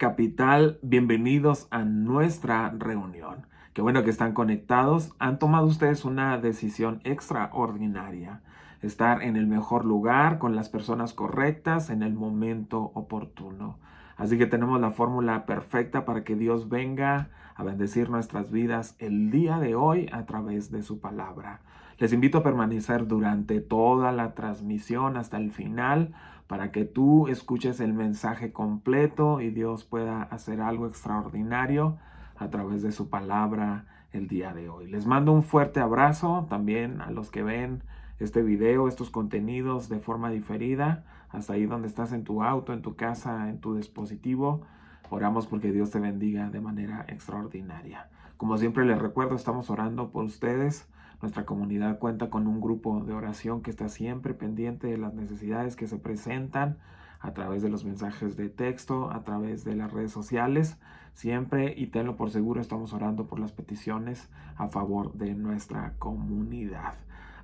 Capital, bienvenidos a nuestra reunión. Qué bueno que están conectados. Han tomado ustedes una decisión extraordinaria. Estar en el mejor lugar, con las personas correctas, en el momento oportuno. Así que tenemos la fórmula perfecta para que Dios venga a bendecir nuestras vidas el día de hoy a través de su palabra. Les invito a permanecer durante toda la transmisión hasta el final para que tú escuches el mensaje completo y Dios pueda hacer algo extraordinario a través de su palabra el día de hoy. Les mando un fuerte abrazo también a los que ven este video, estos contenidos de forma diferida, hasta ahí donde estás en tu auto, en tu casa, en tu dispositivo. Oramos porque Dios te bendiga de manera extraordinaria. Como siempre les recuerdo, estamos orando por ustedes. Nuestra comunidad cuenta con un grupo de oración que está siempre pendiente de las necesidades que se presentan a través de los mensajes de texto, a través de las redes sociales. Siempre, y tenlo por seguro, estamos orando por las peticiones a favor de nuestra comunidad.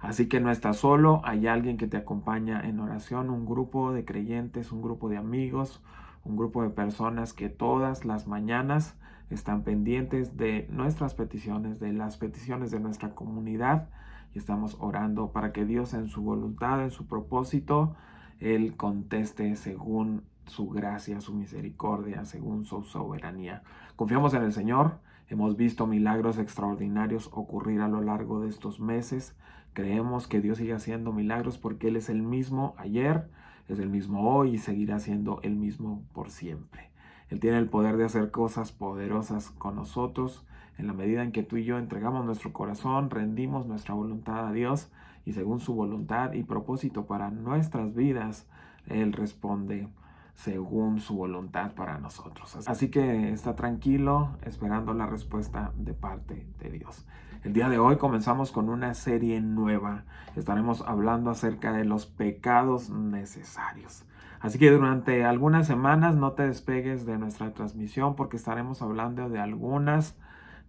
Así que no estás solo, hay alguien que te acompaña en oración, un grupo de creyentes, un grupo de amigos, un grupo de personas que todas las mañanas están pendientes de nuestras peticiones, de las peticiones de nuestra comunidad, y estamos orando para que Dios en su voluntad, en su propósito, Él conteste según su gracia, su misericordia, según su soberanía. Confiamos en el Señor. Hemos visto milagros extraordinarios ocurrir a lo largo de estos meses. Creemos que Dios sigue haciendo milagros porque Él es el mismo ayer, es el mismo hoy y seguirá siendo el mismo por siempre. Él tiene el poder de hacer cosas poderosas con nosotros en la medida en que tú y yo entregamos nuestro corazón, rendimos nuestra voluntad a Dios y según su voluntad y propósito para nuestras vidas, Él responde según su voluntad para nosotros. Así que está tranquilo esperando la respuesta de parte de Dios. El día de hoy comenzamos con una serie nueva. Estaremos hablando acerca de los pecados necesarios. Así que durante algunas semanas no te despegues de nuestra transmisión porque estaremos hablando de algunas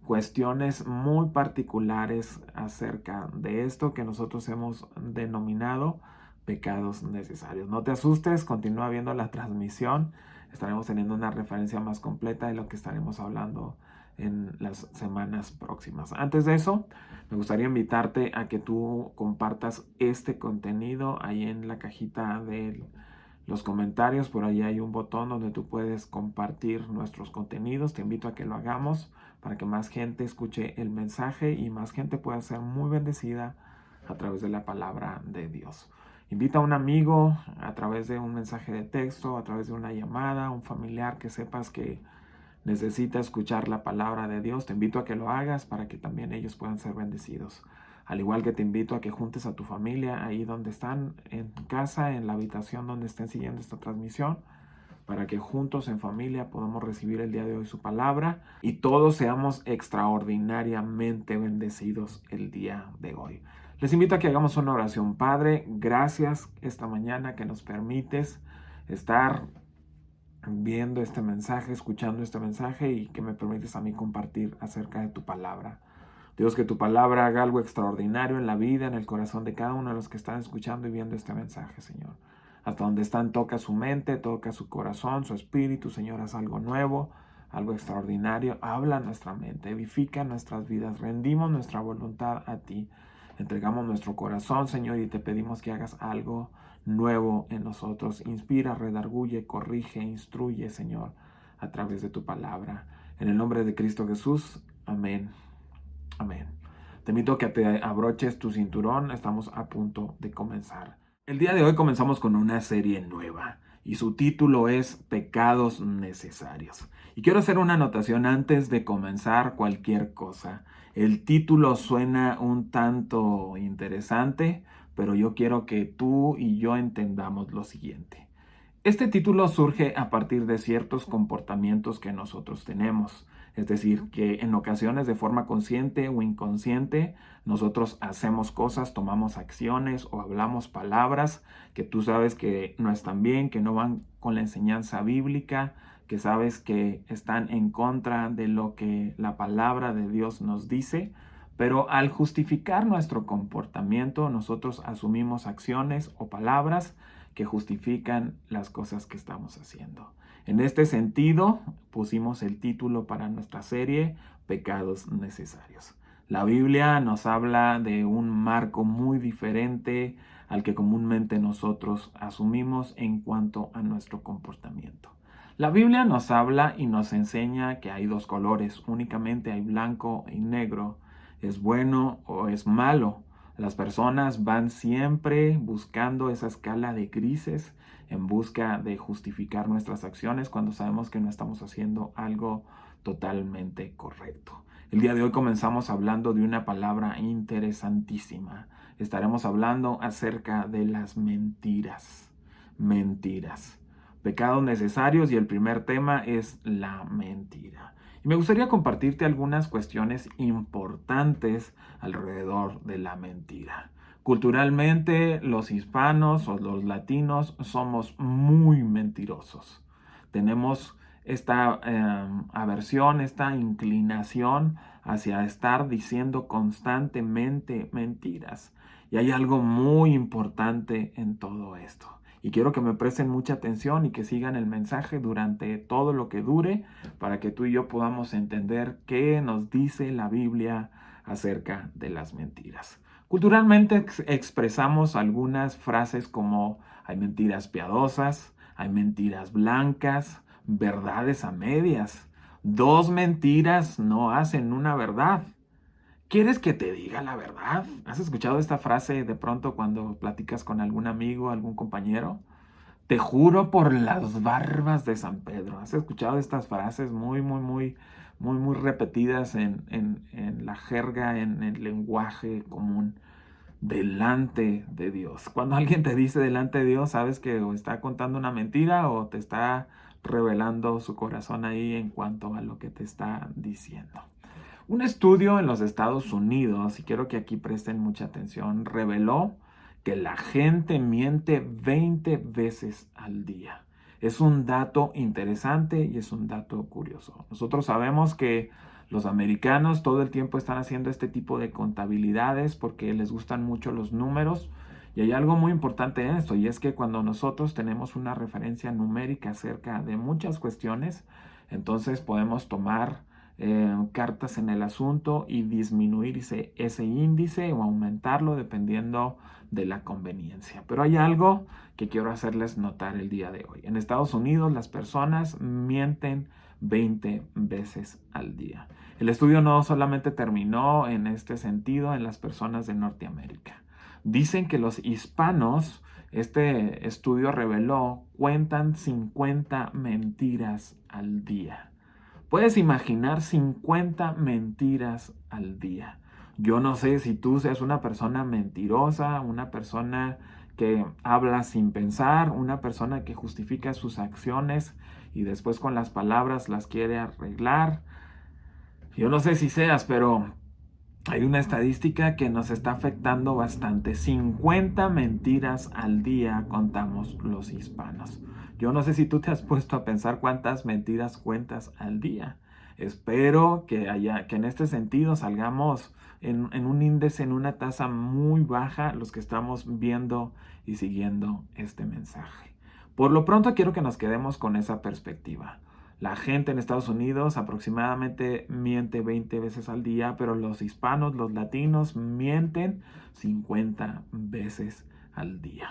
cuestiones muy particulares acerca de esto que nosotros hemos denominado pecados necesarios. No te asustes, continúa viendo la transmisión. Estaremos teniendo una referencia más completa de lo que estaremos hablando en las semanas próximas. Antes de eso, me gustaría invitarte a que tú compartas este contenido ahí en la cajita de los comentarios. Por ahí hay un botón donde tú puedes compartir nuestros contenidos. Te invito a que lo hagamos para que más gente escuche el mensaje y más gente pueda ser muy bendecida a través de la palabra de Dios. Invita a un amigo a través de un mensaje de texto, a través de una llamada, un familiar que sepas que necesita escuchar la palabra de Dios. Te invito a que lo hagas para que también ellos puedan ser bendecidos. Al igual que te invito a que juntes a tu familia ahí donde están, en casa, en la habitación donde estén siguiendo esta transmisión, para que juntos en familia podamos recibir el día de hoy su palabra y todos seamos extraordinariamente bendecidos el día de hoy. Les invito a que hagamos una oración. Padre, gracias esta mañana que nos permites estar viendo este mensaje, escuchando este mensaje y que me permites a mí compartir acerca de tu palabra. Dios, que tu palabra haga algo extraordinario en la vida, en el corazón de cada uno de los que están escuchando y viendo este mensaje, Señor. Hasta donde están, toca su mente, toca su corazón, su espíritu, Señor, haz algo nuevo, algo extraordinario. Habla nuestra mente, edifica nuestras vidas, rendimos nuestra voluntad a ti. Entregamos nuestro corazón, Señor, y te pedimos que hagas algo nuevo en nosotros. Inspira, redarguye, corrige, instruye, Señor, a través de tu palabra. En el nombre de Cristo Jesús, amén. Amén. Te invito a que te abroches tu cinturón. Estamos a punto de comenzar. El día de hoy comenzamos con una serie nueva y su título es Pecados Necesarios. Y quiero hacer una anotación antes de comenzar cualquier cosa. El título suena un tanto interesante, pero yo quiero que tú y yo entendamos lo siguiente. Este título surge a partir de ciertos comportamientos que nosotros tenemos. Es decir, que en ocasiones de forma consciente o inconsciente nosotros hacemos cosas, tomamos acciones o hablamos palabras que tú sabes que no están bien, que no van con la enseñanza bíblica, que sabes que están en contra de lo que la palabra de Dios nos dice. Pero al justificar nuestro comportamiento, nosotros asumimos acciones o palabras que justifican las cosas que estamos haciendo. En este sentido, pusimos el título para nuestra serie, Pecados Necesarios. La Biblia nos habla de un marco muy diferente al que comúnmente nosotros asumimos en cuanto a nuestro comportamiento. La Biblia nos habla y nos enseña que hay dos colores, únicamente hay blanco y negro, es bueno o es malo. Las personas van siempre buscando esa escala de grises en busca de justificar nuestras acciones cuando sabemos que no estamos haciendo algo totalmente correcto. El día de hoy comenzamos hablando de una palabra interesantísima. Estaremos hablando acerca de las mentiras. Mentiras. Pecados necesarios y el primer tema es la mentira. Y me gustaría compartirte algunas cuestiones importantes alrededor de la mentira. Culturalmente, los hispanos o los latinos somos muy mentirosos. Tenemos esta aversión, esta inclinación hacia estar diciendo constantemente mentiras. Y hay algo muy importante en todo esto. Y quiero que me presten mucha atención y que sigan el mensaje durante todo lo que dure para que tú y yo podamos entender qué nos dice la Biblia acerca de las mentiras. Culturalmente expresamos algunas frases como hay mentiras piadosas, hay mentiras blancas, verdades a medias. Dos mentiras no hacen una verdad. ¿Quieres que te diga la verdad? ¿Has escuchado esta frase de pronto cuando platicas con algún amigo, algún compañero? Te juro por las barbas de San Pedro. ¿Has escuchado estas frases muy repetidas en la jerga, en el lenguaje común? Delante de Dios. Cuando alguien te dice delante de Dios, sabes que o está contando una mentira o te está revelando su corazón ahí en cuanto a lo que te está diciendo. Un estudio en los Estados Unidos, y quiero que aquí presten mucha atención, reveló que la gente miente 20 veces al día. Es un dato interesante y es un dato curioso. Nosotros sabemos que los americanos todo el tiempo están haciendo este tipo de contabilidades porque les gustan mucho los números. Y hay algo muy importante en esto, y es que cuando nosotros tenemos una referencia numérica acerca de muchas cuestiones, entonces podemos tomar cartas en el asunto y disminuir ese índice o aumentarlo dependiendo de la conveniencia. Pero hay algo que quiero hacerles notar el día de hoy. En Estados Unidos las personas mienten 20 veces al día. El estudio no solamente terminó en este sentido en las personas de Norteamérica. Dicen que los hispanos, este estudio reveló, cuentan 50 mentiras al día. Puedes imaginar 50 mentiras al día. Yo no sé si tú seas una persona mentirosa, una persona que habla sin pensar, una persona que justifica sus acciones y después con las palabras las quiere arreglar. Yo no sé si seas, pero hay una estadística que nos está afectando bastante. 50 mentiras al día contamos los hispanos. Yo no sé si tú te has puesto a pensar cuántas mentiras cuentas al día. Espero que en este sentido salgamos en un índice, en una tasa muy baja, los que estamos viendo y siguiendo este mensaje. Por lo pronto quiero que nos quedemos con esa perspectiva. La gente en Estados Unidos aproximadamente miente 20 veces al día, pero los hispanos, los latinos, mienten 50 veces al día.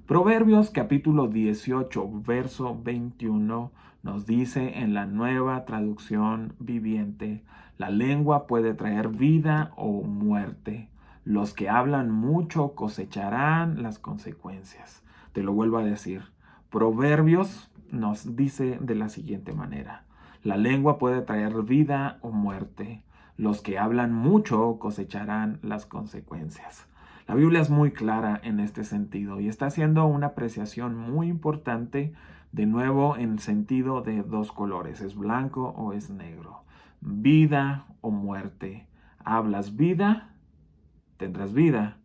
Proverbios capítulo 18, verso 21 nos dice en la Nueva Traducción Viviente, la lengua puede traer vida o muerte. Los que hablan mucho cosecharán las consecuencias. Te lo vuelvo a decir. Proverbios nos dice de la siguiente manera: la lengua puede traer vida o muerte. Los que hablan mucho cosecharán las consecuencias. La Biblia es muy clara en este sentido y está haciendo una apreciación muy importante, de nuevo en sentido de dos colores, es blanco o es negro, vida o muerte. Hablas vida, tendrás vida.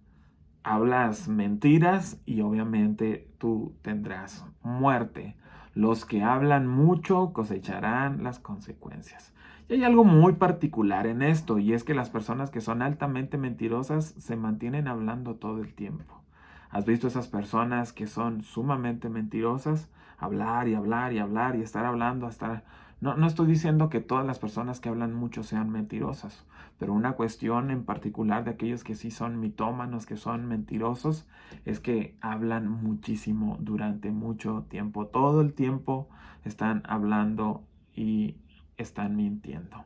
Hablas mentiras y obviamente tú tendrás muerte. Los que hablan mucho cosecharán las consecuencias. Y hay algo muy particular en esto, y es que las personas que son altamente mentirosas se mantienen hablando todo el tiempo. ¿Has visto esas personas que son sumamente mentirosas? Hablar y hablar y hablar y estar hablando, estar... No estoy diciendo que todas las personas que hablan mucho sean mentirosas, pero una cuestión en particular de aquellos que sí son mitómanos, que son mentirosos, es que hablan muchísimo durante mucho tiempo. Todo el tiempo están hablando y están mintiendo.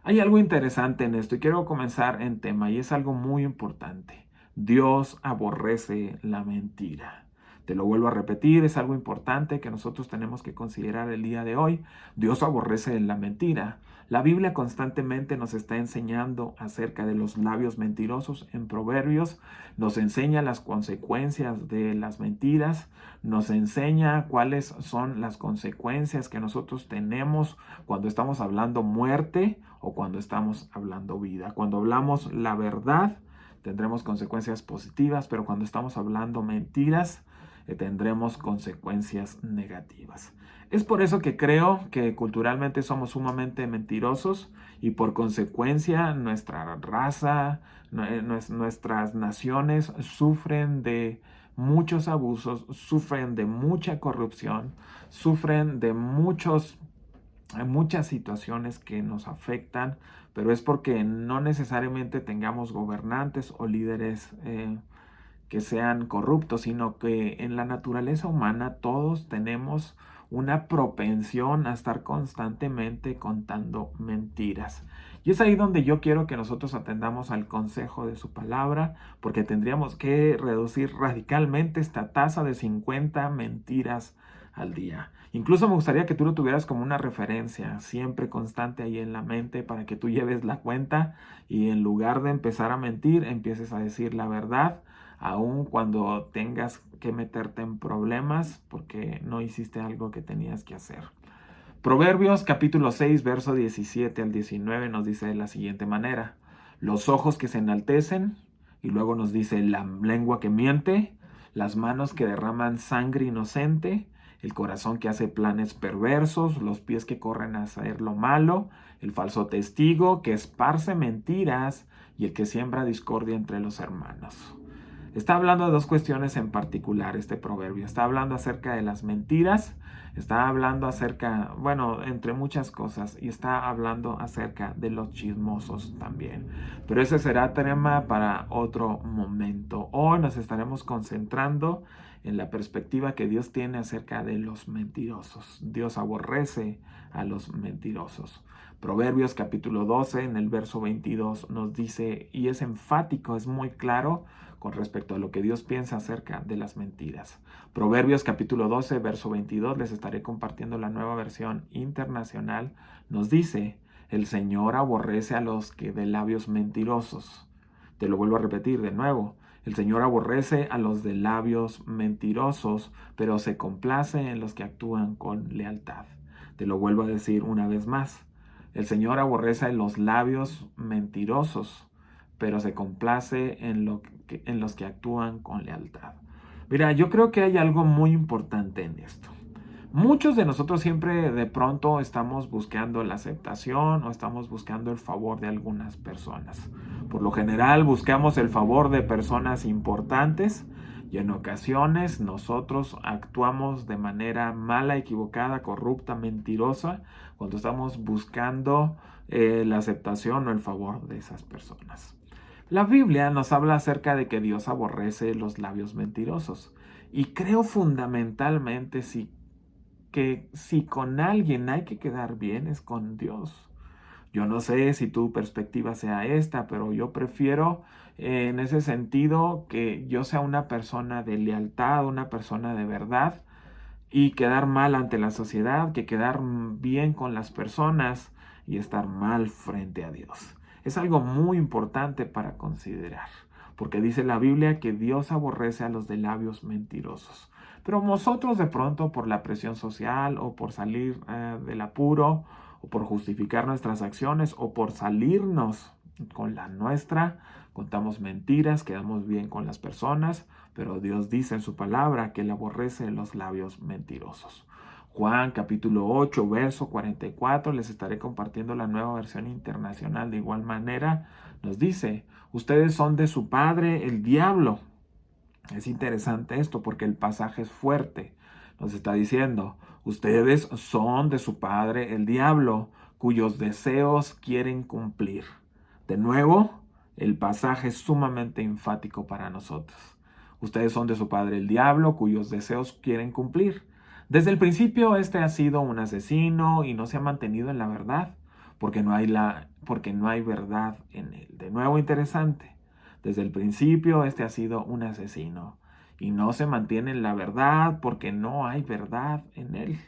Hay algo interesante en esto y quiero comenzar en tema y es algo muy importante. Dios aborrece la mentira. Te lo vuelvo a repetir, es algo importante que nosotros tenemos que considerar el día de hoy. Dios aborrece la mentira. La Biblia constantemente nos está enseñando acerca de los labios mentirosos. En Proverbios nos enseña las consecuencias de las mentiras, nos enseña cuáles son las consecuencias que nosotros tenemos cuando estamos hablando muerte o cuando estamos hablando vida. Cuando hablamos la verdad, tendremos consecuencias positivas, pero cuando estamos hablando mentiras, tendremos consecuencias negativas. Es por eso que creo que culturalmente somos sumamente mentirosos y por consecuencia nuestra raza, nuestras naciones sufren de muchos abusos, sufren de mucha corrupción, sufren de muchas situaciones que nos afectan, pero es porque no necesariamente tengamos gobernantes o líderes que sean corruptos, sino que en la naturaleza humana todos tenemos una propensión a estar constantemente contando mentiras. Y es ahí donde yo quiero que nosotros atendamos al consejo de su palabra, porque tendríamos que reducir radicalmente esta tasa de 50 mentiras al día. Incluso me gustaría que tú lo tuvieras como una referencia, siempre constante ahí en la mente, para que tú lleves la cuenta y en lugar de empezar a mentir, empieces a decir la verdad aun cuando tengas que meterte en problemas porque no hiciste algo que tenías que hacer. Proverbios capítulo 6, verso 17 al 19 nos dice de la siguiente manera: los ojos que se enaltecen, y luego nos dice la lengua que miente, las manos que derraman sangre inocente, el corazón que hace planes perversos, los pies que corren a hacer lo malo, el falso testigo que esparce mentiras y el que siembra discordia entre los hermanos. Está hablando de dos cuestiones en particular este proverbio. Está hablando acerca de las mentiras, está hablando acerca, bueno, entre muchas cosas, y está hablando acerca de los chismosos también. Pero ese será tema para otro momento. Hoy nos estaremos concentrando en la perspectiva que Dios tiene acerca de los mentirosos. Dios aborrece a los mentirosos. Proverbios capítulo 12 en el verso 22 nos dice, y es enfático, es muy claro con respecto a lo que Dios piensa acerca de las mentiras. Proverbios capítulo 12, verso 22, les estaré compartiendo la nueva versión internacional, nos dice, el Señor aborrece a los que de labios mentirosos. Te lo vuelvo a repetir de nuevo. El Señor aborrece a los de labios mentirosos, pero se complace en los que actúan con lealtad. Te lo vuelvo a decir una vez más. El Señor aborrece a los labios mentirosos, pero se complace en los que actúan con lealtad. Mira, yo creo que hay algo muy importante en esto. Muchos de nosotros siempre de pronto estamos buscando la aceptación o estamos buscando el favor de algunas personas. Por lo general buscamos el favor de personas importantes y en ocasiones nosotros actuamos de manera mala, equivocada, corrupta, mentirosa cuando estamos buscando la aceptación o el favor de esas personas. La Biblia nos habla acerca de que Dios aborrece los labios mentirosos y creo fundamentalmente que si con alguien hay que quedar bien es con Dios. Yo no sé si tu perspectiva sea esta, pero yo prefiero en ese sentido que yo sea una persona de lealtad, una persona de verdad y quedar mal ante la sociedad que quedar bien con las personas y estar mal frente a Dios. Es algo muy importante para considerar, porque dice la Biblia que Dios aborrece a los de labios mentirosos. Pero nosotros de pronto por la presión social o por salir del apuro o por justificar nuestras acciones o por salirnos con la nuestra, contamos mentiras, quedamos bien con las personas, pero Dios dice en su palabra que Él aborrece los labios mentirosos. Juan capítulo 8, verso 44, les estaré compartiendo la nueva versión internacional de igual manera, nos dice, ustedes son de su padre el diablo Es interesante esto porque el pasaje es fuerte. Nos está diciendo, ustedes son de su padre el diablo, cuyos deseos quieren cumplir. De nuevo, el pasaje es sumamente enfático para nosotros. Ustedes son de su padre el diablo, cuyos deseos quieren cumplir. Desde el principio, este ha sido un asesino y no se ha mantenido en la verdad, porque no hay verdad en él. De nuevo, interesante. Desde el principio, este ha sido un asesino y no se mantiene en la verdad porque no hay verdad en él.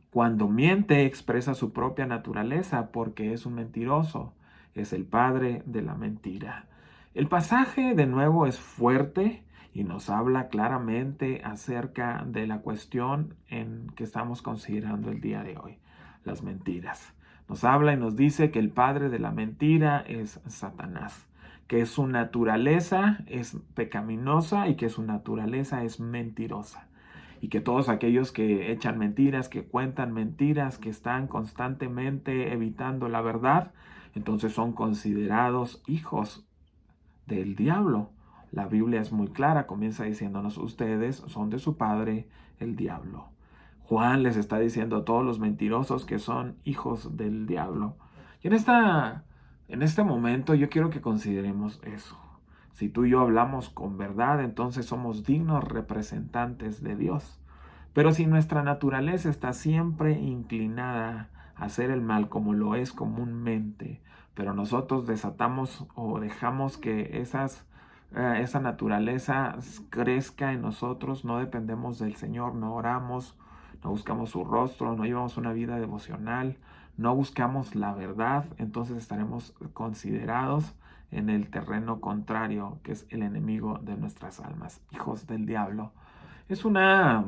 Cuando miente, expresa su propia naturaleza porque es un mentiroso. Es el padre de la mentira. El pasaje, de nuevo, es fuerte y nos habla claramente acerca de la cuestión en que estamos considerando el día de hoy, las mentiras. Nos habla y nos dice que el padre de la mentira es Satanás, que su naturaleza es pecaminosa y que su naturaleza es mentirosa. Y que todos aquellos que echan mentiras, que cuentan mentiras, que están constantemente evitando la verdad, entonces son considerados hijos del diablo. La Biblia es muy clara, comienza diciéndonos, ustedes son de su padre el diablo. Juan les está diciendo a todos los mentirosos que son hijos del diablo. Y en este momento yo quiero que consideremos eso. Si tú y yo hablamos con verdad, entonces somos dignos representantes de Dios. Pero si nuestra naturaleza está siempre inclinada a hacer el mal como lo es comúnmente, pero nosotros desatamos o dejamos que esa naturaleza crezca en nosotros, no dependemos del Señor, no oramos, no buscamos su rostro, no llevamos una vida devocional, no buscamos la verdad, entonces estaremos considerados en el terreno contrario, que es el enemigo de nuestras almas, hijos del diablo. Es una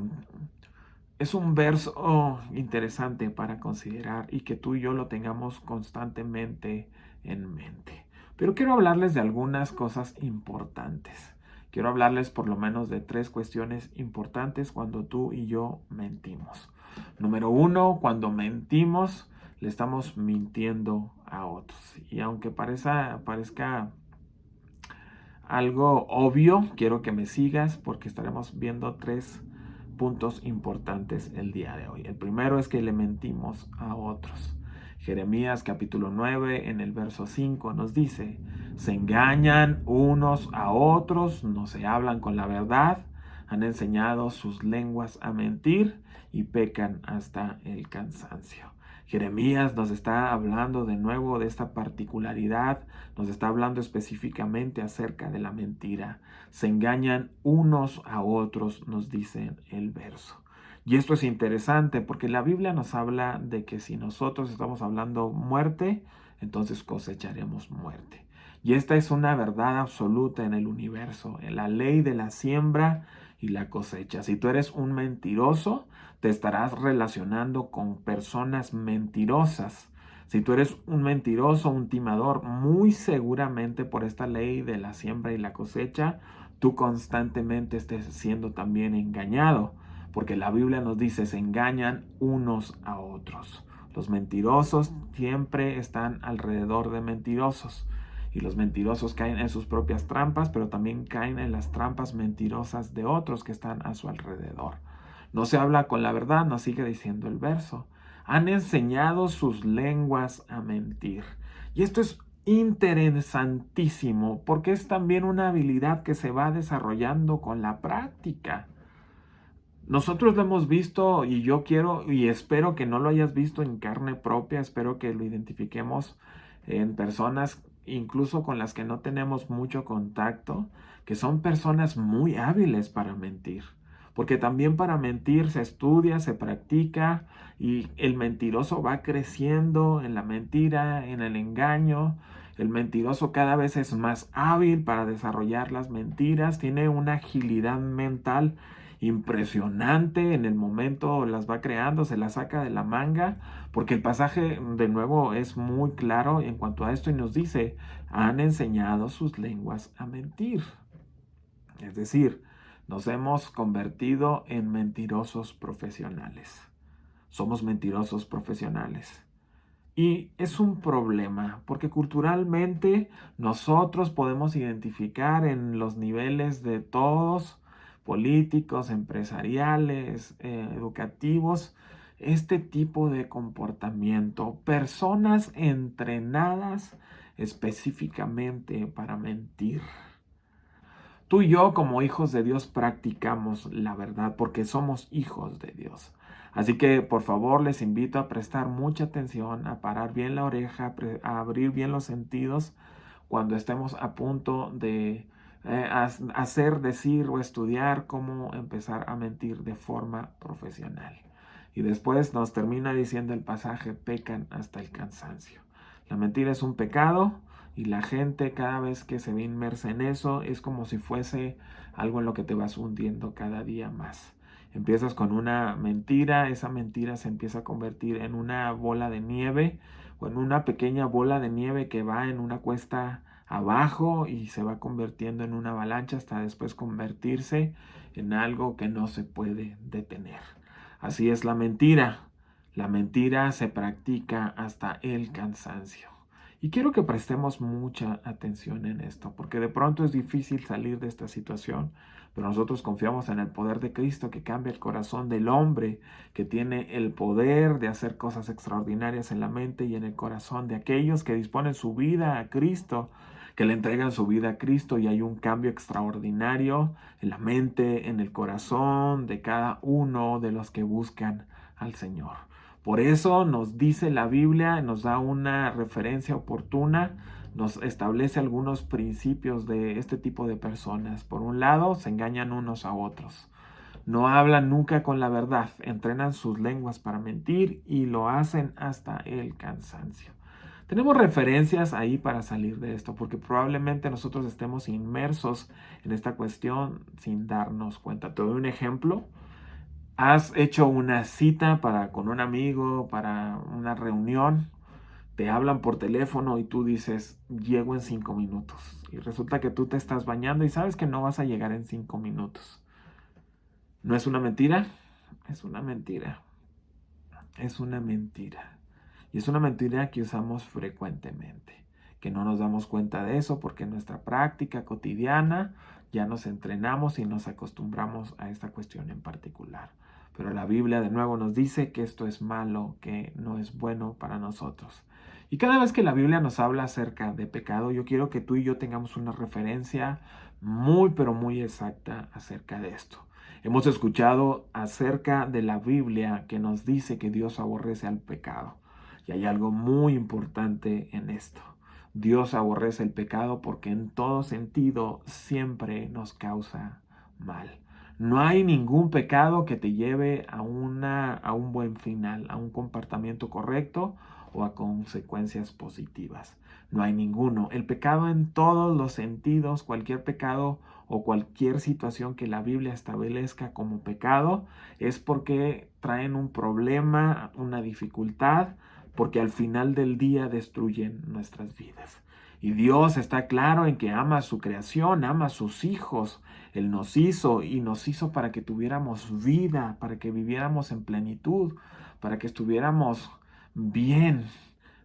es un verso interesante para considerar y que tú y yo lo tengamos constantemente en mente. Pero quiero hablarles de algunas cosas importantes. Quiero hablarles por lo menos de 3 cuestiones importantes cuando tú y yo mentimos. Número 1, cuando mentimos, le estamos mintiendo a otros. Y aunque parezca algo obvio, quiero que me sigas porque estaremos viendo 3 puntos importantes el día de hoy. El primero es que le mentimos a otros. Jeremías capítulo 9 en el verso 5 nos dice, se engañan unos a otros, no se hablan con la verdad, han enseñado sus lenguas a mentir y pecan hasta el cansancio. Jeremías nos está hablando de nuevo de esta particularidad, nos está hablando específicamente acerca de la mentira. Se engañan unos a otros, nos dice el verso. Y esto es interesante porque la Biblia nos habla de que si nosotros estamos hablando muerte, entonces cosecharemos muerte. Y esta es una verdad absoluta en el universo, en la ley de la siembra y la cosecha. Si tú eres un mentiroso, te estarás relacionando con personas mentirosas. Si tú eres un mentiroso, un timador, muy seguramente por esta ley de la siembra y la cosecha, tú constantemente estés siendo también engañado, porque la Biblia nos dice, se engañan unos a otros. Los mentirosos siempre están alrededor de mentirosos. Y los mentirosos caen en sus propias trampas, pero también caen en las trampas mentirosas de otros que están a su alrededor. No se habla con la verdad, nos sigue diciendo el verso. Han enseñado sus lenguas a mentir. Y esto es interesantísimo porque es también una habilidad que se va desarrollando con la práctica. Nosotros lo hemos visto y yo quiero y espero que no lo hayas visto en carne propia, espero que lo identifiquemos en personas incluso con las que no tenemos mucho contacto, que son personas muy hábiles para mentir. Porque también para mentir se estudia, se practica y el mentiroso va creciendo en la mentira, en el engaño. El mentiroso cada vez es más hábil para desarrollar las mentiras, tiene una agilidad mental impresionante en el momento, las va creando, se las saca de la manga, porque el pasaje de nuevo es muy claro en cuanto a esto y nos dice, han enseñado sus lenguas a mentir. Es decir, nos hemos convertido en mentirosos profesionales. Somos mentirosos profesionales. Y es un problema, porque culturalmente nosotros podemos identificar en los niveles de todos, políticos, empresariales, educativos, este tipo de comportamiento. Personas entrenadas específicamente para mentir. Tú y yo como hijos de Dios practicamos la verdad porque somos hijos de Dios. Así que por favor les invito a prestar mucha atención, a parar bien la oreja, a abrir bien los sentidos cuando estemos a punto de hacer, decir o estudiar cómo empezar a mentir de forma profesional. Y después nos termina diciendo el pasaje, pecan hasta el cansancio. La mentira es un pecado y la gente cada vez que se ve inmersa en eso es como si fuese algo en lo que te vas hundiendo cada día más. Empiezas con una mentira, esa mentira se empieza a convertir en una bola de nieve o en una pequeña bola de nieve que va en una cuesta abajo y se va convirtiendo en una avalancha hasta después convertirse en algo que no se puede detener. Así es la mentira. La mentira se practica hasta el cansancio. Y quiero que prestemos mucha atención en esto, porque de pronto es difícil salir de esta situación, pero nosotros confiamos en el poder de Cristo que cambia el corazón del hombre, que tiene el poder de hacer cosas extraordinarias en la mente y en el corazón de aquellos que disponen su vida a Cristo, que le entregan su vida a Cristo y hay un cambio extraordinario en la mente, en el corazón de cada uno de los que buscan al Señor. Por eso nos dice la Biblia, nos da una referencia oportuna, nos establece algunos principios de este tipo de personas. Por un lado, se engañan unos a otros. No hablan nunca con la verdad, entrenan sus lenguas para mentir y lo hacen hasta el cansancio. Tenemos referencias ahí para salir de esto, porque probablemente nosotros estemos inmersos en esta cuestión sin darnos cuenta. Te doy un ejemplo. Has hecho una cita con un amigo, para una reunión, te hablan por teléfono y tú dices, llego en 5 minutos. Y resulta que tú te estás bañando y sabes que no vas a llegar en 5 minutos. ¿No es una mentira? Es una mentira. Es una mentira. Y es una mentira que usamos frecuentemente, que no nos damos cuenta de eso porque en nuestra práctica cotidiana ya nos entrenamos y nos acostumbramos a esta cuestión en particular. Pero la Biblia de nuevo nos dice que esto es malo, que no es bueno para nosotros. Y cada vez que la Biblia nos habla acerca de pecado, yo quiero que tú y yo tengamos una referencia muy, pero muy exacta acerca de esto. Hemos escuchado acerca de la Biblia que nos dice que Dios aborrece al pecado. Y hay algo muy importante en esto. Dios aborrece el pecado porque en todo sentido siempre nos causa mal. No hay ningún pecado que te lleve a un buen final, a un comportamiento correcto o a consecuencias positivas. No hay ninguno. El pecado en todos los sentidos, cualquier pecado o cualquier situación que la Biblia establezca como pecado, es porque traen un problema, una dificultad, porque al final del día destruyen nuestras vidas. Y Dios está claro en que ama a su creación, ama a sus hijos. Él nos hizo y nos hizo para que tuviéramos vida, para que viviéramos en plenitud, para que estuviéramos bien.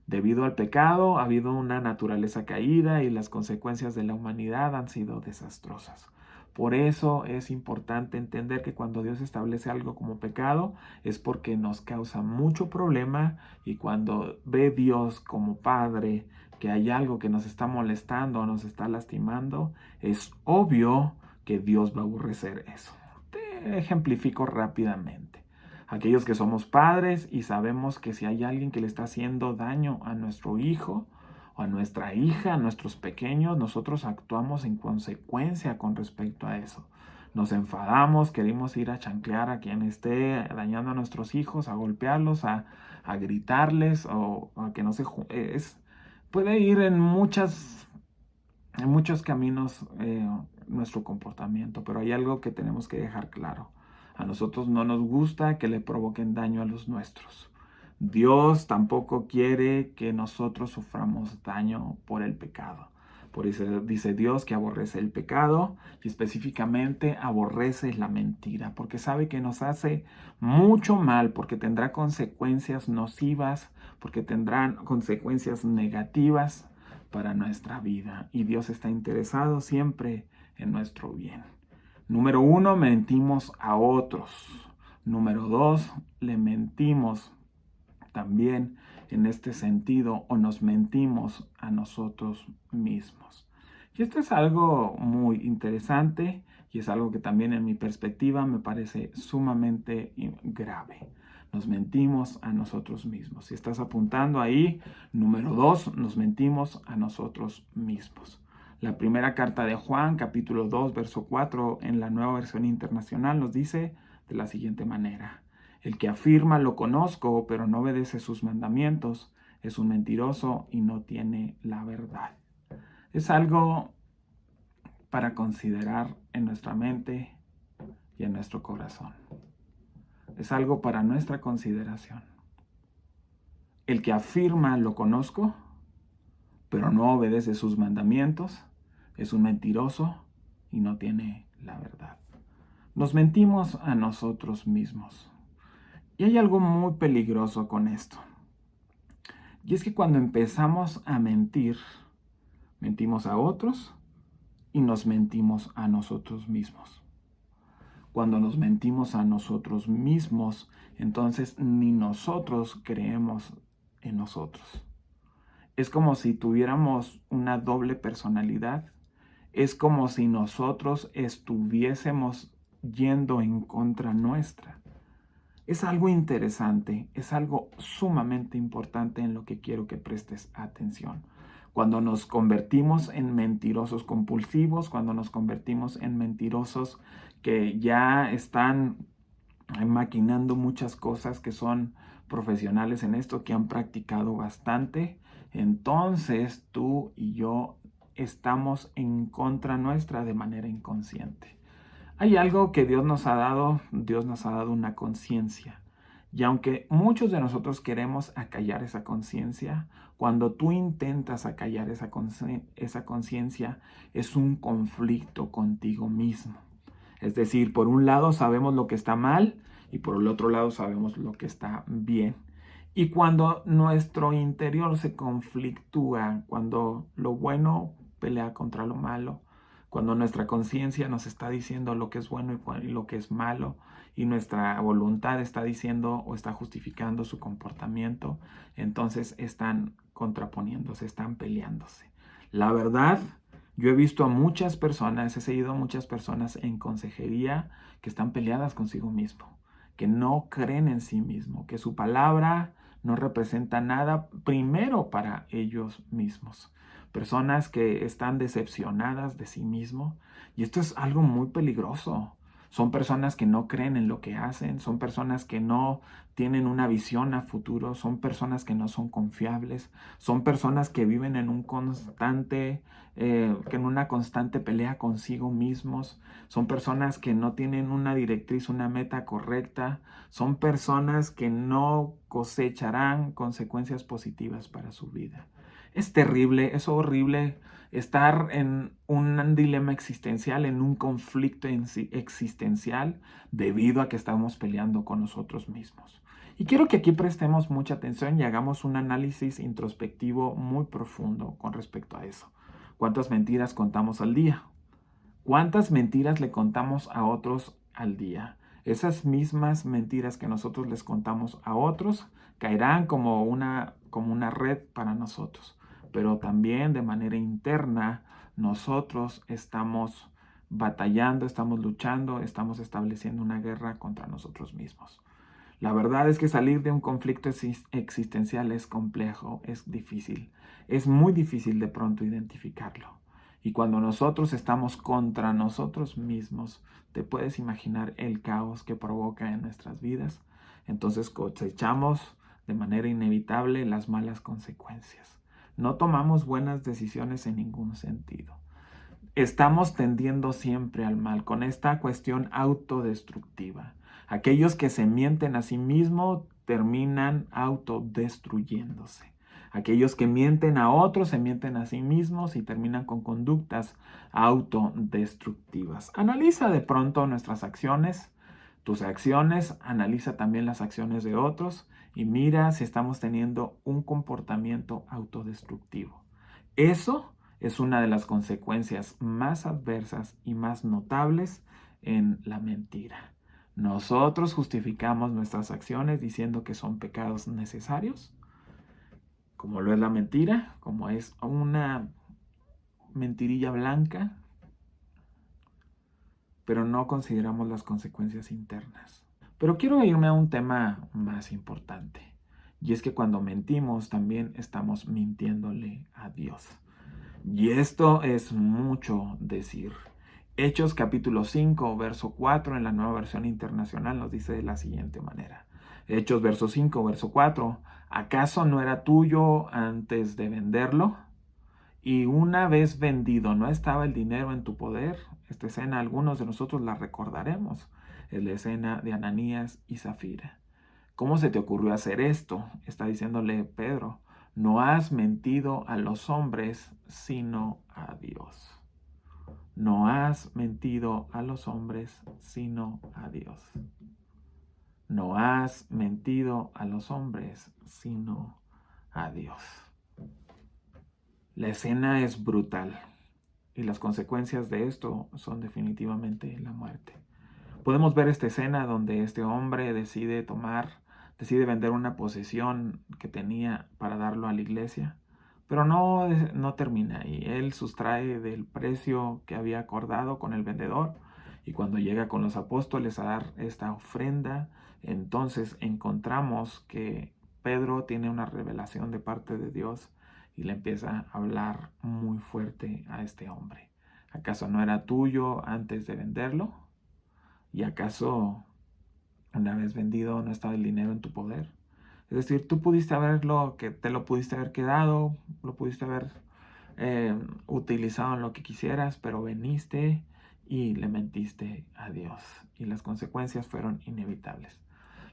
Debido al pecado ha habido una naturaleza caída y las consecuencias de la humanidad han sido desastrosas. Por eso es importante entender que cuando Dios establece algo como pecado es porque nos causa mucho problema, y cuando ve Dios como Padre que hay algo que nos está molestando o nos está lastimando, es obvio que Dios va a aborrecer eso. Te ejemplifico rápidamente. Aquellos que somos padres y sabemos que si hay alguien que le está haciendo daño a nuestro hijo o a nuestra hija, a nuestros pequeños, nosotros actuamos en consecuencia con respecto a eso. Nos enfadamos, queremos ir a chanclear a quien esté dañando a nuestros hijos, a golpearlos, a gritarles o a que no se... puede ir en muchos caminos nuestro comportamiento, pero hay algo que tenemos que dejar claro. A nosotros no nos gusta que le provoquen daño a los nuestros. Dios tampoco quiere que nosotros suframos daño por el pecado. Por eso dice Dios que aborrece el pecado y específicamente aborrece la mentira, porque sabe que nos hace mucho mal, porque tendrá consecuencias nocivas, porque tendrán consecuencias negativas para nuestra vida. Y Dios está interesado siempre en nuestro bien. Número 1, mentimos a otros. Número 2, le mentimos también en este sentido o nos mentimos a nosotros mismos. Y esto es algo muy interesante y es algo que también en mi perspectiva me parece sumamente grave. Nos mentimos a nosotros mismos. Si estás apuntando ahí, número 2, nos mentimos a nosotros mismos. La primera carta de Juan, capítulo 2, verso 4, en la Nueva Versión Internacional nos dice de la siguiente manera: el que afirma lo conozco, pero no obedece sus mandamientos, es un mentiroso y no tiene la verdad. Es algo para considerar en nuestra mente y en nuestro corazón. Es algo para nuestra consideración. El que afirma lo conozco, pero no obedece sus mandamientos, es un mentiroso y no tiene la verdad. Nos mentimos a nosotros mismos. Y hay algo muy peligroso con esto. Y es que cuando empezamos a mentir, mentimos a otros y nos mentimos a nosotros mismos. Cuando nos mentimos a nosotros mismos, entonces ni nosotros creemos en nosotros. Es como si tuviéramos una doble personalidad. Es como si nosotros estuviésemos yendo en contra nuestra. Es algo interesante, es algo sumamente importante en lo que quiero que prestes atención. Cuando nos convertimos en mentirosos compulsivos, cuando nos convertimos en mentirosos que ya están maquinando muchas cosas, que son profesionales en esto, que han practicado bastante, entonces tú y yo estamos en contra nuestra de manera inconsciente. Hay algo que Dios nos ha dado una conciencia. Y aunque muchos de nosotros queremos acallar esa conciencia, cuando tú intentas acallar esa conciencia, es un conflicto contigo mismo. Es decir, por un lado sabemos lo que está mal y por el otro lado sabemos lo que está bien. Y cuando nuestro interior se conflictúa, cuando lo bueno pelea contra lo malo, cuando nuestra conciencia nos está diciendo lo que es bueno y lo que es malo, y nuestra voluntad está diciendo o está justificando su comportamiento, entonces están contraponiéndose, están peleándose. La verdad, yo he visto a muchas personas, he seguido a muchas personas en consejería que están peleadas consigo mismo, que no creen en sí mismo, que su palabra no representa nada primero para ellos mismos. Personas que están decepcionadas de sí mismo. Y esto es algo muy peligroso. Son personas que no creen en lo que hacen, son personas que no tienen una visión a futuro, son personas que no son confiables, son personas que viven en en una constante pelea consigo mismos, son personas que no tienen una directriz, una meta correcta, son personas que no cosecharán consecuencias positivas para su vida. Es terrible, es horrible estar en un dilema existencial, en un conflicto existencial debido a que estamos peleando con nosotros mismos. Y quiero que aquí prestemos mucha atención y hagamos un análisis introspectivo muy profundo con respecto a eso. ¿Cuántas mentiras contamos al día? ¿Cuántas mentiras le contamos a otros al día? Esas mismas mentiras que nosotros les contamos a otros caerán como una red para nosotros. Pero también de manera interna nosotros estamos batallando, estamos luchando, estamos estableciendo una guerra contra nosotros mismos. La verdad es que salir de un conflicto existencial es complejo, es difícil. Es muy difícil de pronto identificarlo. Y cuando nosotros estamos contra nosotros mismos, te puedes imaginar el caos que provoca en nuestras vidas. Entonces cosechamos de manera inevitable las malas consecuencias. No tomamos buenas decisiones en ningún sentido. Estamos tendiendo siempre al mal con esta cuestión autodestructiva. Aquellos que se mienten a sí mismos terminan autodestruyéndose. Aquellos que mienten a otros se mienten a sí mismos y terminan con conductas autodestructivas. Analiza de pronto nuestras acciones, tus acciones, analiza también las acciones de otros y mira si estamos teniendo un comportamiento autodestructivo. Eso es una de las consecuencias más adversas y más notables en la mentira. Nosotros justificamos nuestras acciones diciendo que son pecados necesarios, como lo es la mentira, como es una mentirilla blanca, pero no consideramos las consecuencias internas. Pero quiero irme a un tema más importante, y es que cuando mentimos también estamos mintiéndole a Dios. Y esto es mucho decir. Hechos capítulo 5, verso 4 en la Nueva Versión Internacional nos dice de la siguiente manera. Hechos verso 5, verso 4. ¿Acaso no era tuyo antes de venderlo? Y una vez vendido, ¿no estaba el dinero en tu poder? Esta escena algunos de nosotros la recordaremos. Es la escena de Ananías y Zafira. ¿Cómo se te ocurrió hacer esto? Está diciéndole Pedro. No has mentido a los hombres, sino a Dios. No has mentido a los hombres, sino a Dios. No has mentido a los hombres, sino a Dios. La escena es brutal y las consecuencias de esto son definitivamente la muerte. Podemos ver esta escena donde este hombre decide vender una posesión que tenía para darlo a la iglesia, pero no termina ahí. Él sustrae del precio que había acordado con el vendedor y cuando llega con los apóstoles a dar esta ofrenda, entonces encontramos que Pedro tiene una revelación de parte de Dios y le empieza a hablar muy fuerte a este hombre. ¿Acaso no era tuyo antes de venderlo? ¿Y acaso una vez vendido no estaba el dinero en tu poder? Es decir, tú pudiste te lo pudiste haber quedado, lo pudiste haber utilizado en lo que quisieras, pero veniste y le mentiste a Dios. Y las consecuencias fueron inevitables.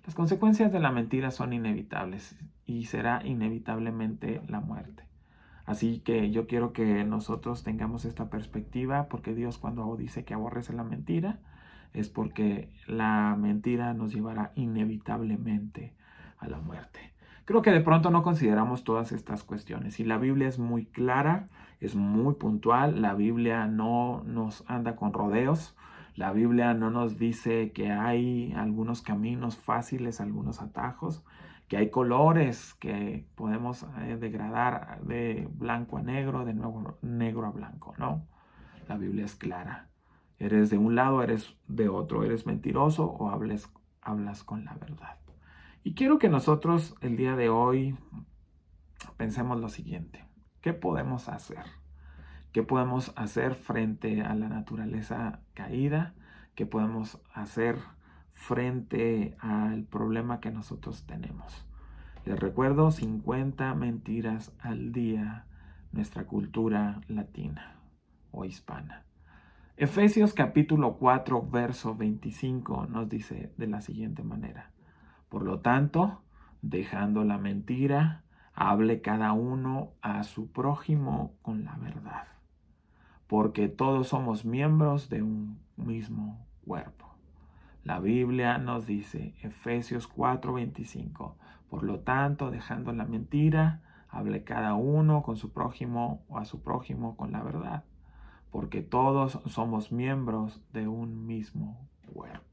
Las consecuencias de la mentira son inevitables y será inevitablemente la muerte. Así que yo quiero que nosotros tengamos esta perspectiva, porque Dios cuando dice que aborrece la mentira, es porque la mentira nos llevará inevitablemente a la muerte. Creo que de pronto no consideramos todas estas cuestiones y la Biblia es muy clara, es muy puntual, la Biblia no nos anda con rodeos, la Biblia no nos dice que hay algunos caminos fáciles, algunos atajos, que hay colores que podemos degradar de blanco a negro, de nuevo negro a blanco, ¿no? La Biblia es clara. Eres de un lado, eres de otro, eres mentiroso o hablas con la verdad. Y quiero que nosotros el día de hoy pensemos lo siguiente. ¿Qué podemos hacer? ¿Qué podemos hacer frente a la naturaleza caída? ¿Qué podemos hacer frente al problema que nosotros tenemos? Les recuerdo 50 mentiras al día, nuestra cultura latina o hispana. Efesios capítulo 4, verso 25 nos dice de la siguiente manera. Por lo tanto, dejando la mentira, hable cada uno a su prójimo con la verdad, porque todos somos miembros de un mismo cuerpo. La Biblia nos dice, Efesios 4:25, por lo tanto, dejando la mentira, hable cada uno con su prójimo o a su prójimo con la verdad, porque todos somos miembros de un mismo cuerpo.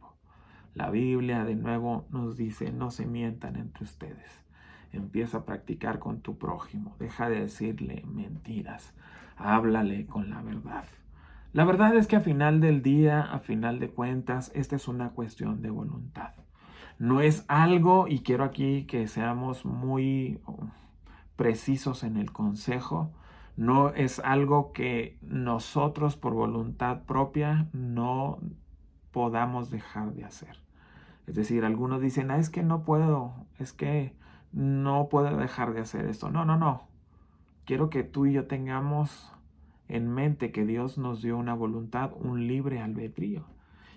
La Biblia de nuevo nos dice, no se mientan entre ustedes. Empieza a practicar con tu prójimo, deja de decirle mentiras, háblale con la verdad. La verdad es que a final del día, a final de cuentas, esta es una cuestión de voluntad. No es algo, y quiero aquí que seamos muy precisos en el consejo, no es algo que nosotros por voluntad propia no podamos dejar de hacer. Es decir, algunos dicen, es que no puedo, es que no puedo dejar de hacer esto. No, no, no. Quiero que tú y yo tengamos en mente que Dios nos dio una voluntad, un libre albedrío,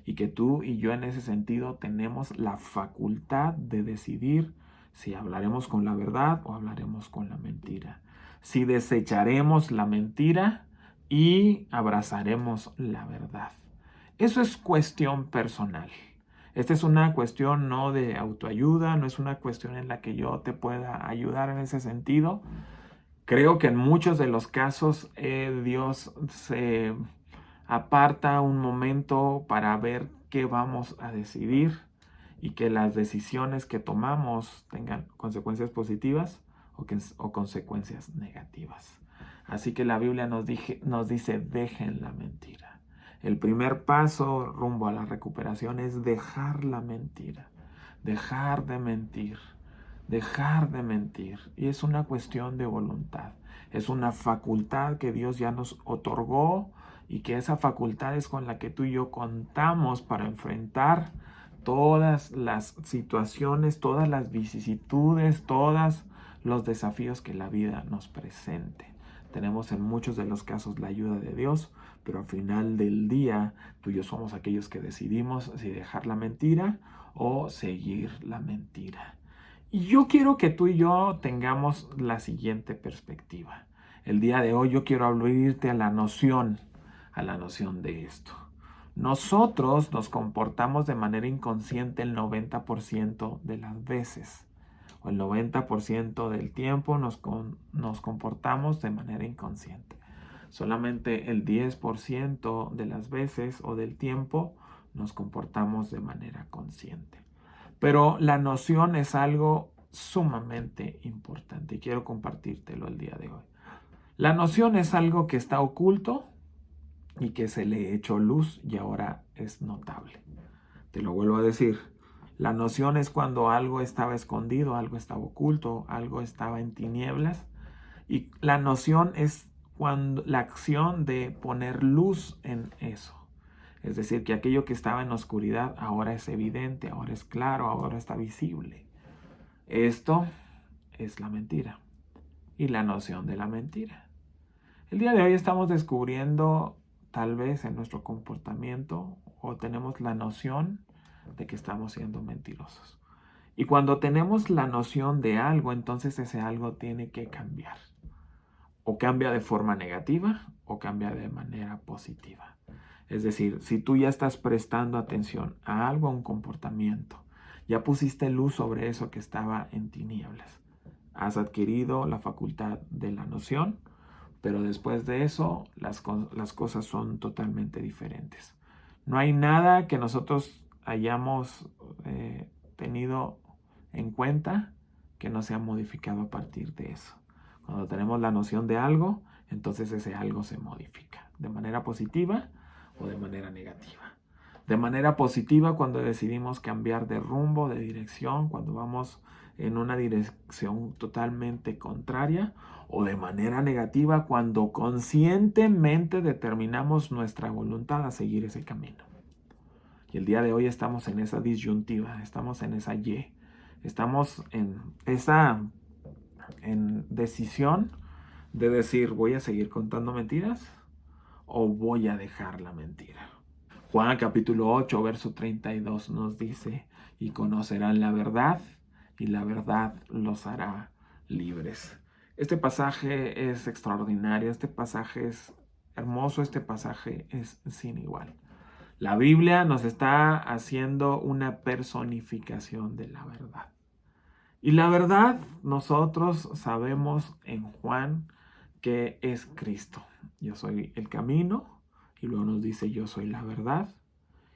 y que tú y yo en ese sentido tenemos la facultad de decidir si hablaremos con la verdad o hablaremos con la mentira, si desecharemos la mentira y abrazaremos la verdad. Eso es cuestión personal. Esta es una cuestión no de autoayuda, no es una cuestión en la que yo te pueda ayudar en ese sentido. Creo que en muchos de los casos Dios se aparta un momento para ver qué vamos a decidir y que las decisiones que tomamos tengan consecuencias positivas o consecuencias negativas. Así que la Biblia nos dice, dejen la mentira. El primer paso rumbo a la recuperación es dejar la mentira, dejar de mentir, dejar de mentir. Y es una cuestión de voluntad, es una facultad que Dios ya nos otorgó y que esa facultad es con la que tú y yo contamos para enfrentar todas las situaciones, todas las vicisitudes, todos los desafíos que la vida nos presente. Tenemos en muchos de los casos la ayuda de Dios, pero al final del día tú y yo somos aquellos que decidimos si dejar la mentira o seguir la mentira. Y yo quiero que tú y yo tengamos la siguiente perspectiva. El día de hoy yo quiero abrirte a la noción de esto. Nosotros nos comportamos de manera inconsciente el 90% de las veces, o el 90% del tiempo nos comportamos de manera inconsciente. Solamente el 10% de las veces o del tiempo nos comportamos de manera consciente. Pero la noción es algo sumamente importante y quiero compartírtelo el día de hoy. La noción es algo que está oculto y que se le echó luz y ahora es notable. Te lo vuelvo a decir. La noción es cuando algo estaba escondido, algo estaba oculto, algo estaba en tinieblas. Y la noción es cuando la acción de poner luz en eso. Es decir, que aquello que estaba en oscuridad ahora es evidente, ahora es claro, ahora está visible. Esto es la mentira y la noción de la mentira. El día de hoy estamos descubriendo, tal vez en nuestro comportamiento, o tenemos la noción de que estamos siendo mentirosos. Y cuando tenemos la noción de algo, entonces ese algo tiene que cambiar. O cambia de forma negativa o cambia de manera positiva. Es decir, si tú ya estás prestando atención a algo, a un comportamiento, ya pusiste luz sobre eso que estaba en tinieblas, has adquirido la facultad de la noción, pero después de eso las cosas son totalmente diferentes. No hay nada que nosotros hayamos tenido en cuenta que no sea modificado a partir de eso. Cuando tenemos la noción de algo, entonces ese algo se modifica de manera positiva o de manera negativa. De manera positiva cuando decidimos cambiar de rumbo, de dirección, cuando vamos en una dirección totalmente contraria, o de manera negativa cuando conscientemente determinamos nuestra voluntad a seguir ese camino. Y el día de hoy estamos en esa disyuntiva, estamos en esa Y, estamos en esa decisión de decir, ¿voy a seguir contando mentiras o voy a dejar la mentira? Juan capítulo 8, verso 32 nos dice, y conocerán la verdad, y la verdad los hará libres. Este pasaje es extraordinario, este pasaje es hermoso, este pasaje es sin igual. La Biblia nos está haciendo una personificación de la verdad. Y la verdad, nosotros sabemos en Juan que es Cristo. Yo soy el camino, y luego nos dice yo soy la verdad,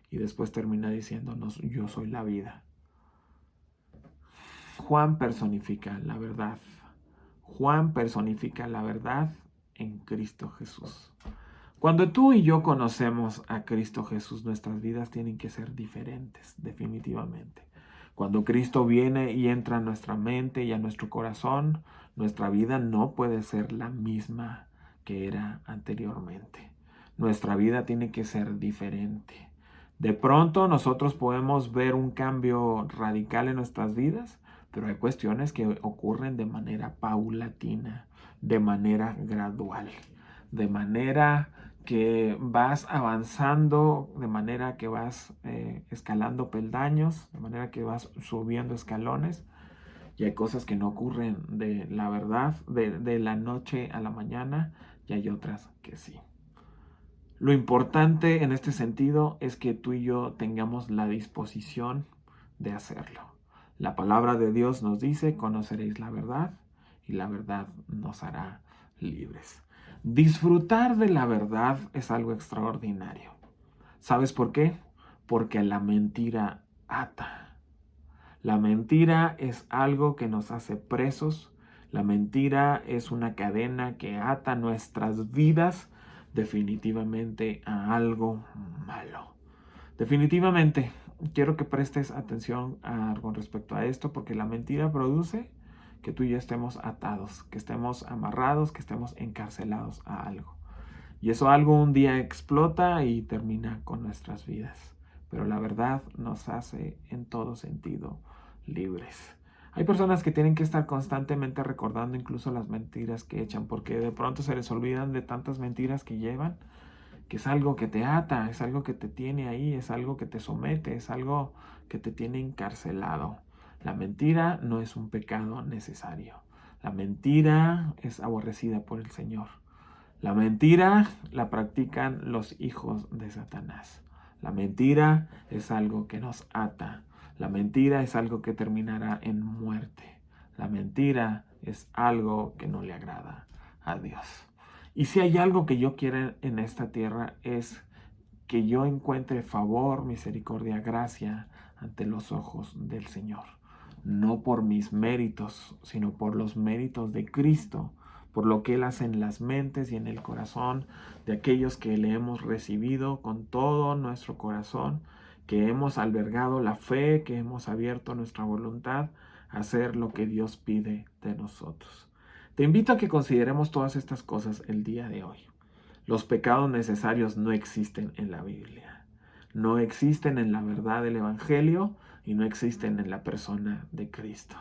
y después termina diciéndonos yo soy la vida. Juan personifica la verdad. Juan personifica la verdad en Cristo Jesús. Cuando tú y yo conocemos a Cristo Jesús, nuestras vidas tienen que ser diferentes, definitivamente. Cuando Cristo viene y entra a nuestra mente y a nuestro corazón, nuestra vida no puede ser la misma que era anteriormente. Nuestra vida tiene que ser diferente. De pronto nosotros podemos ver un cambio radical en nuestras vidas, pero hay cuestiones que ocurren de manera paulatina, de manera gradual, de manera que vas avanzando, de manera que vas escalando peldaños, de manera que vas subiendo escalones. Y hay cosas que no ocurren de la verdad, de la noche a la mañana, y hay otras que sí. Lo importante en este sentido es que tú y yo tengamos la disposición de hacerlo. La palabra de Dios nos dice, conoceréis la verdad y la verdad nos hará libres. Disfrutar de la verdad es algo extraordinario. ¿Sabes por qué? Porque la mentira ata. La mentira es algo que nos hace presos. La mentira es una cadena que ata nuestras vidas definitivamente a algo malo. Definitivamente, quiero que prestes atención con respecto a esto, porque la mentira produce que tú y yo estemos atados, que estemos amarrados, que estemos encarcelados a algo. Y eso algo un día explota y termina con nuestras vidas. Pero la verdad nos hace en todo sentido libres. Hay personas que tienen que estar constantemente recordando incluso las mentiras que echan, porque de pronto se les olvidan de tantas mentiras que llevan, que es algo que te ata, es algo que te tiene ahí, es algo que te somete, es algo que te tiene encarcelado. La mentira no es un pecado necesario. La mentira es aborrecida por el Señor. La mentira la practican los hijos de Satanás. La mentira es algo que nos ata. La mentira es algo que terminará en muerte. La mentira es algo que no le agrada a Dios. Y si hay algo que yo quiero en esta tierra es que yo encuentre favor, misericordia, gracia ante los ojos del Señor. No por mis méritos, sino por los méritos de Cristo, por lo que Él hace en las mentes y en el corazón de aquellos que le hemos recibido con todo nuestro corazón, que hemos albergado la fe, que hemos abierto nuestra voluntad a hacer lo que Dios pide de nosotros. Te invito a que consideremos todas estas cosas el día de hoy. Los pecados necesarios no existen en la Biblia. No existen en la verdad del Evangelio y no existen en la persona de Cristo.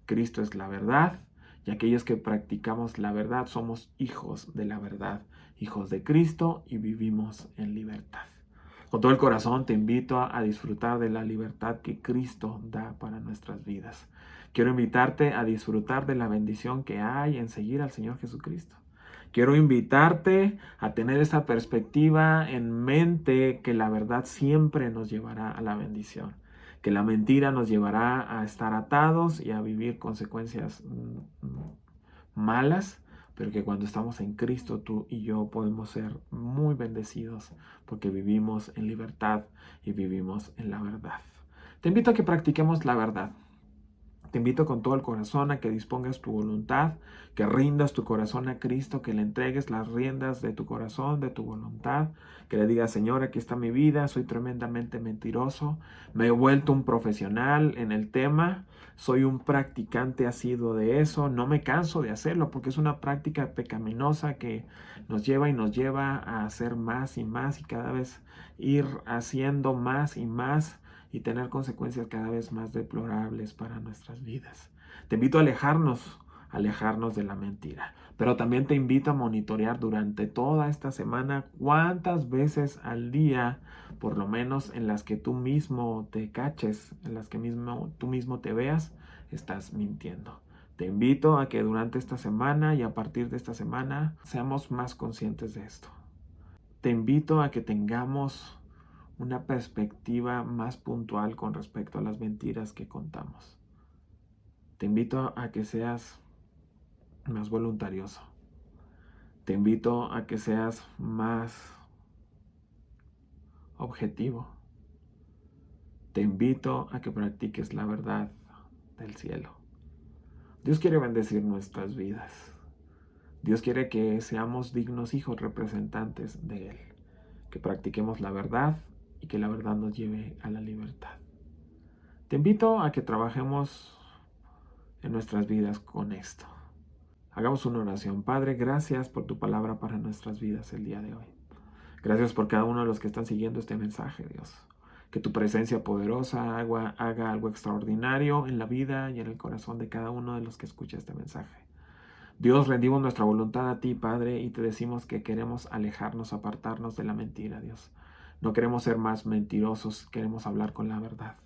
Cristo es la verdad y aquellos que practicamos la verdad somos hijos de la verdad, hijos de Cristo y vivimos en libertad. Con todo el corazón te invito a disfrutar de la libertad que Cristo da para nuestras vidas. Quiero invitarte a disfrutar de la bendición que hay en seguir al Señor Jesucristo. Quiero invitarte a tener esa perspectiva en mente que la verdad siempre nos llevará a la bendición, que la mentira nos llevará a estar atados y a vivir consecuencias malas, pero que cuando estamos en Cristo tú y yo podemos ser muy bendecidos porque vivimos en libertad y vivimos en la verdad. Te invito a que practiquemos la verdad. Te invito con todo el corazón a que dispongas tu voluntad, que rindas tu corazón a Cristo, que le entregues las riendas de tu corazón, de tu voluntad, que le digas, Señor, aquí está mi vida, soy tremendamente mentiroso, me he vuelto un profesional en el tema, soy un practicante asiduo de eso, no me canso de hacerlo porque es una práctica pecaminosa que nos lleva a hacer más y cada vez ir haciendo más y más y tener consecuencias cada vez más deplorables para nuestras vidas. Te invito a alejarnos de la mentira, pero también te invito a monitorear durante toda esta semana cuántas veces al día, por lo menos en las que tú mismo te caches, en las que tú mismo te veas, estás mintiendo. Te invito a que durante esta semana y a partir de esta semana seamos más conscientes de esto. Te invito a que tengamos una perspectiva más puntual con respecto a las mentiras que contamos. Te invito a que seas más voluntarioso. Te invito a que seas más objetivo. Te invito a que practiques la verdad del cielo. Dios quiere bendecir nuestras vidas. Dios quiere que seamos dignos hijos representantes de Él. Que practiquemos la verdad y que la verdad nos lleve a la libertad. Te invito a que trabajemos en nuestras vidas con esto. Hagamos una oración. Padre, gracias por tu palabra para nuestras vidas el día de hoy. Gracias por cada uno de los que están siguiendo este mensaje, Dios. Que tu presencia poderosa haga algo extraordinario en la vida y en el corazón de cada uno de los que escucha este mensaje. Dios, rendimos nuestra voluntad a ti, Padre, y te decimos que queremos alejarnos, apartarnos de la mentira, Dios. No queremos ser más mentirosos, queremos hablar con la verdad.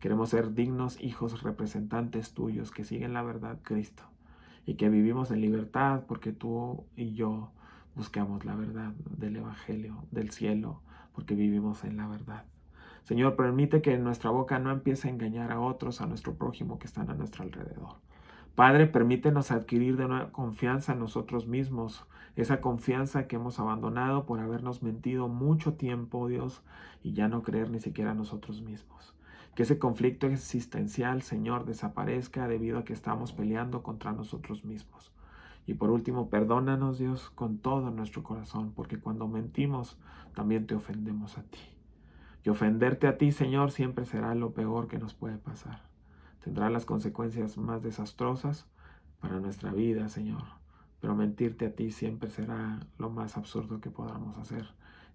Queremos ser dignos hijos representantes tuyos que siguen la verdad, Cristo, y que vivimos en libertad porque tú y yo buscamos la verdad del Evangelio, del cielo, porque vivimos en la verdad. Señor, permite que nuestra boca no empiece a engañar a otros, a nuestro prójimo que están a nuestro alrededor. Padre, permítenos adquirir de nuevo confianza en nosotros mismos, esa confianza que hemos abandonado por habernos mentido mucho tiempo, Dios, y ya no creer ni siquiera a nosotros mismos. Que ese conflicto existencial, Señor, desaparezca debido a que estamos peleando contra nosotros mismos. Y por último, perdónanos, Dios, con todo nuestro corazón, porque cuando mentimos, también te ofendemos a ti. Y ofenderte a ti, Señor, siempre será lo peor que nos puede pasar. Tendrá las consecuencias más desastrosas para nuestra vida, Señor. Pero mentirte a ti siempre será lo más absurdo que podamos hacer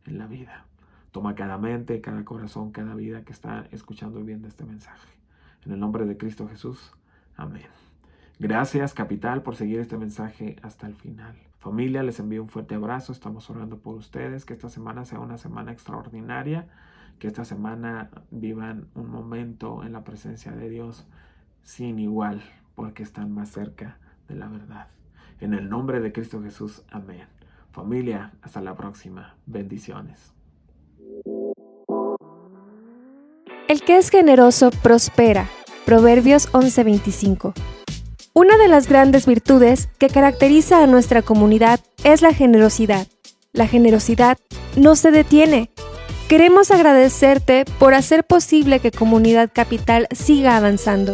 en la vida. Toma cada mente, cada corazón, cada vida que está escuchando y viendo este mensaje. En el nombre de Cristo Jesús. Amén. Gracias, Capital, por seguir este mensaje hasta el final. Familia, les envío un fuerte abrazo. Estamos orando por ustedes. Que esta semana sea una semana extraordinaria. Que esta semana vivan un momento en la presencia de Dios sin igual, porque están más cerca de la verdad. En el nombre de Cristo Jesús. Amén. Familia, hasta la próxima. Bendiciones. El que es generoso prospera. Proverbios 11:25. Una de las grandes virtudes que caracteriza a nuestra comunidad es la generosidad. La generosidad no se detiene. Queremos agradecerte por hacer posible que Comunidad Capital siga avanzando.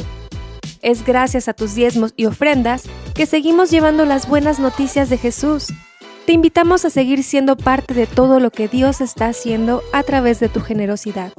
Es gracias a tus diezmos y ofrendas que seguimos llevando las buenas noticias de Jesús. Te invitamos a seguir siendo parte de todo lo que Dios está haciendo a través de tu generosidad.